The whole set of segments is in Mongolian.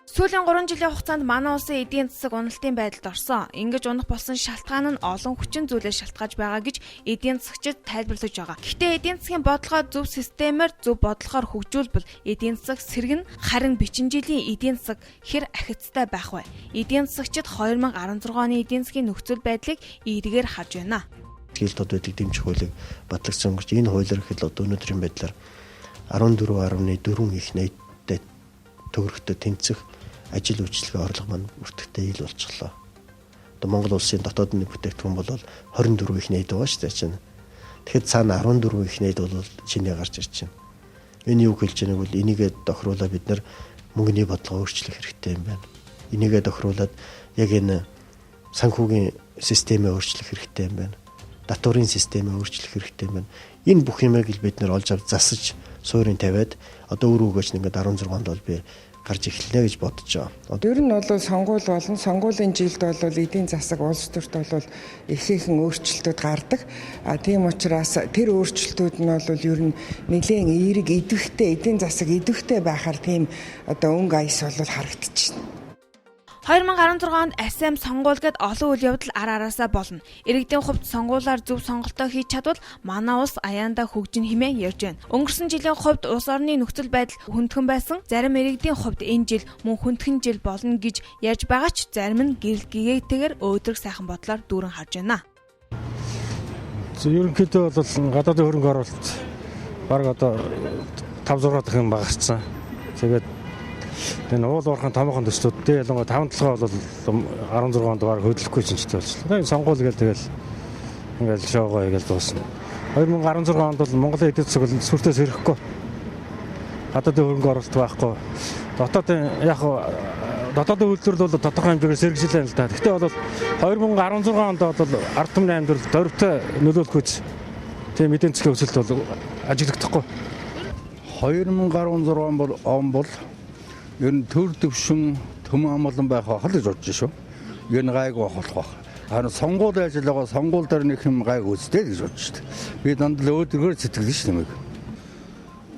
Сүүлийн 3 жилийн хугацаанд манай улсын эдийн засаг уналтын байдалд орсон. Ингэж унах болсон шалтгаан нь олон хүчин зүйлээс шалтгааж байгаа гэж эдийн засагчид тайлбарлаж байгаа. Гэхдээ эдийн засгийн бодлогоо зөв системээр зөв бодлохоор хөгжүүлбэл эдийн засаг сэргэн, харин бичин жилийн эдийн засаг хэр ахицтай байх вэ? Эдийн засагчид 2016 оны эдийн засгийн нөхцөл байдлыг эргээр харж байна. Хилтод байдаг дэмжих хуулийг батлагдсан өнгөрч энэ хуулиар ихэд одоо өнөөдрийн байдлаар 14.4 их нийтдээ төгрөгтэй тэнцэх ажил үйлчлэгээ орлого маань бүртгэгдээ ил болчихлоо. Одоо Монгол улсын дотоодны бүтээгдэхүүн бол 24 их нийт байгаа шүү дээ чинь. Тэгэхэд цаана 14 их нийт бол чиний гарч ирж байна. Энэ юу хэлж байгааг бол энийгээ тохируулаад бид нар мөнгөний бодлого өөрчлөх хэрэгтэй юм байна. Энийгээ тохируулаад яг энэ санхүүгийн системээ өөрчлөх хэрэгтэй юм байна. Татварын системээ өөрчлөх хэрэгтэй юм байна. Энэ бүх юмыг бид нар олж авч засаж суурийн тавиад одоо өөр өгөөч ингээд 16 онд бол би гарч эхэлнэ гэж бодож байгаа. Ер нь бол сонгуул болон сонгуулийн жилд бол эдийн засаг улс төрт бол ихээхэн өөрчлөлтүүд гардаг. Тийм учраас тэр өөрчлөлтүүд нь бол ер нь нэлээд эерэг идэвхтэй эдийн засаг идэвхтэй байхаар тийм одоо өнгө аяс бол харагдчихна. 2016 онд АСЕМ сонгуул гэд олон үйл явдал араасаа болно. Иргэдийн хувьд сонгуулиар зөв сонголтоо хийж чадвал манай улс аяандаа хөгжин хэмээн ярьж байна. Өнгөрсөн жилийн хувьд улс орны нөхцөл байдал хүндхэн байсан. Зарим иргэдийн хувьд энэ жил мөн хүндхэн жил болно гэж ярьж байгаа ч зарим нь гэрэл гэгээтэйгээр өөдрөг сайхан бодлоор дүүрэн харж байна. Ерөнхийдөө бол гадаадын хөрөнгө оруулалт бараг одоо 5-6 дахин багассан. Тэгээд энэ уул уурхайн томоохон төслүүдтэй ялангуяа 5 толгой бол 16 онд баг хөдлөхгүй шинжтэй болчихлоо. Энэ сонгуул гээл тэгэл ингээл шоогоо игээл дуусна. 2016 онд бол Монголын эдийн засаг бол сүртээс ирэхгүй. Гадаадын хөрөнгө оруулалт байхгүй. Дотоодын үйлдвэрлэл бол тодорхой хэмжээгээр сэргийлсэн л да. Гэхдээ бол 2016 онд бол ард түмний амьдрал дөрвтэй нөлөөлөх үз. Тийм эдийн засгийн өсөлт бол ажиглагдахгүй. 2016 он бол ер нь төр төвшин төмөн амгалан байх хол гэж бодож шүү. Ер нь гайгүй болох. Харин сонгуул ажиллагаа сонгуул дээр нэг юм гайг үзтэй гэж бодож шүү. Би дандаа өөдрөөр сэтгэлэн шүү дээ.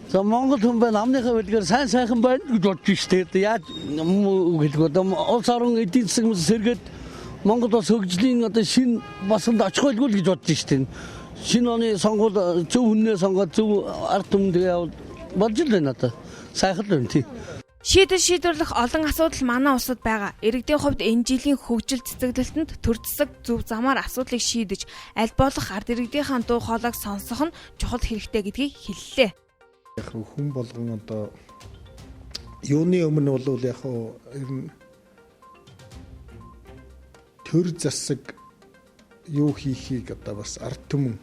За Монгол хүн байна амныхаа бэлгээр сайхан байна гэж бодож шүү дээ. Яаж хэлгүүд улс орон эдийн засаг сэргээд Монгол бас хөгжлийн одоо шинэ басанд очих байлгүй л гэж бодож шүү дээ. Шинэ оны сонгуул зөв хүннээ сонгоод зөв ард түмэнд явал болж л байна одоо. Сайхан л байна тий. Шийдвэрлэх олон асуудал манай улсад байгаа. Иргэдийн хувьд энэ жилийн хөгжил цэцэглэлтэнд төр засаг зөв замаар асуудлыг шийдэж, аль болох ард иргэдийнхээ дуу хоолойг сонсох нь чухал хэрэгтэй гэдгийг хэллээ. Яг хүн болгон одоо юуны өмнө бол яг ер нь төр засаг юу хийхийг одоо бас ард түмэн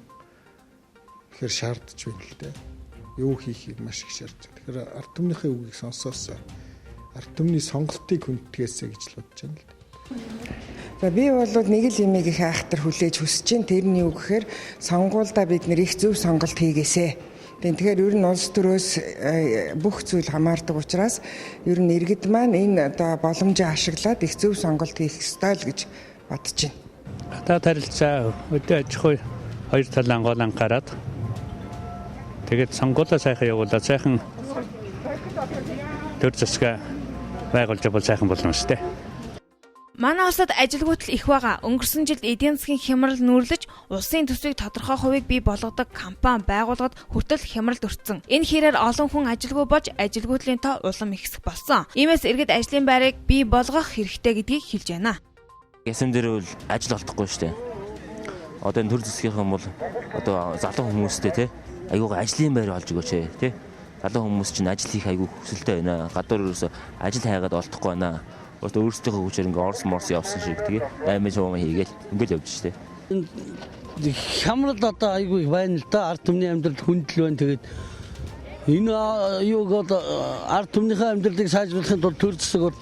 ихэр шаардж байна л дээ. Юу хийхийг маш их шаардж байна. Тэгэхээр ард түмнийхээ үгийг сонсоос ард түмний сонголтыг хүндгээсэй гэж л бодож байна л дээ. За би бол нэг л юмыг их айхтар хүлээж хүсэж байна. Тэрний үг гэхээр сонгуульдаа бид нэр их зөв сонголт хийгээсэй. Тэгэхээр ер нь улс төрөөс бүх зүйл хамаардаг учраас ер нь иргэд маань энэ одоо боломжийг ашиглаад их зөв сонголт хийх ёстой л гэж бодож байна. Гадаад харилцаа өдөө аж ахуй хоёр талын гол анхаарат тэгээд сонгуулаа сайхан явуулаад сайхан төр засаг байгуулж бол сайхан болно шүү дээ. Манай улсад ажилгүйтэл их байгаа. Өнгөрсөн жилд эдийн засгийн хямрал нүүрлэж, улсын төсвийг тодорхой хувийг бий болгодог компани байгууллагад хүртэл хямралд өртсөн. Энэ хэрээр олон хүн ажилгүй болж, ажилгүйдлийн тоо улам ихсэх болсон. Иймээс иргэд ажлын байрыг бий болгох хэрэгтэй гэдгийг хэлж байна. Ясам дээр бол ажил олдохгүй шүү дээ. Одоо энэ төр засгийнхан бол одоо залуу хүмүүстэй те айгуугаа ажлын байр олж өгөөч тий. Залуу хүмүүс чинь ажил хийх айгүй хүсэлтэй байна. Гадуур ерөөсө ажил хайгаад олдохгүй байна. Өөрсдийнхөө хүчээр ингээ Орос морс явсан шиг тэгээ даймаж юм хийгээл ингээл явж штэ. Хямрал одоо айгүй байна л да. Ард түмний амьдрал хүндэл байна. Тэгээд энэ юуг одоо ард түмнийхээ амьдралыг сайжруулахын тулд төр засаг бол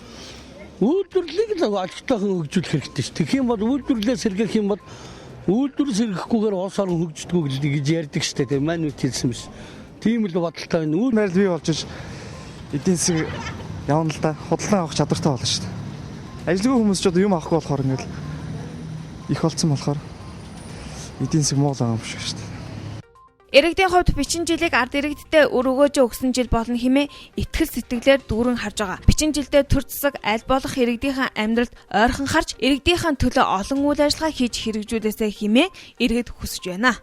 үйлдвэрлэлийг л ажилтнаахан хөгжүүлэх хэрэгтэй ш. Тэгэх юм бол үйлдвэрлэлээ сэргээх юм бол үйлдвэр сэргэхгүйгээр улс орон хөгждөггүй гэж ярьдаг штэ. Тэгээ маань үт хэлсэн биш. Тийм л бодолтой байна. Үйл байрал бий болж эдийн засаг явна л да. Худалдан авах чадвартай болно шүү дээ. Ажилгүй хүмүүс ч одоо юм авахгүй болохоор ингээл их болцсон болохоор эдийн засаг муу байгаа юм шиг шүү дээ. Иргэдийн хувьд бичин жилийг ард иргэдтэй өр өгөөжөө өгсөн жил болно хэмээн итгэл сэтгэлээр дүүрэн харж байгаа. Бичин жилдээ төр засаг аль болох иргэдийнхэн амьдралд ойрхон харж иргэдийнхэн төлөө олон үйл ажиллагаа хийж хэрэгжүүлээсэй хэмээн иргэд хүсэж байна.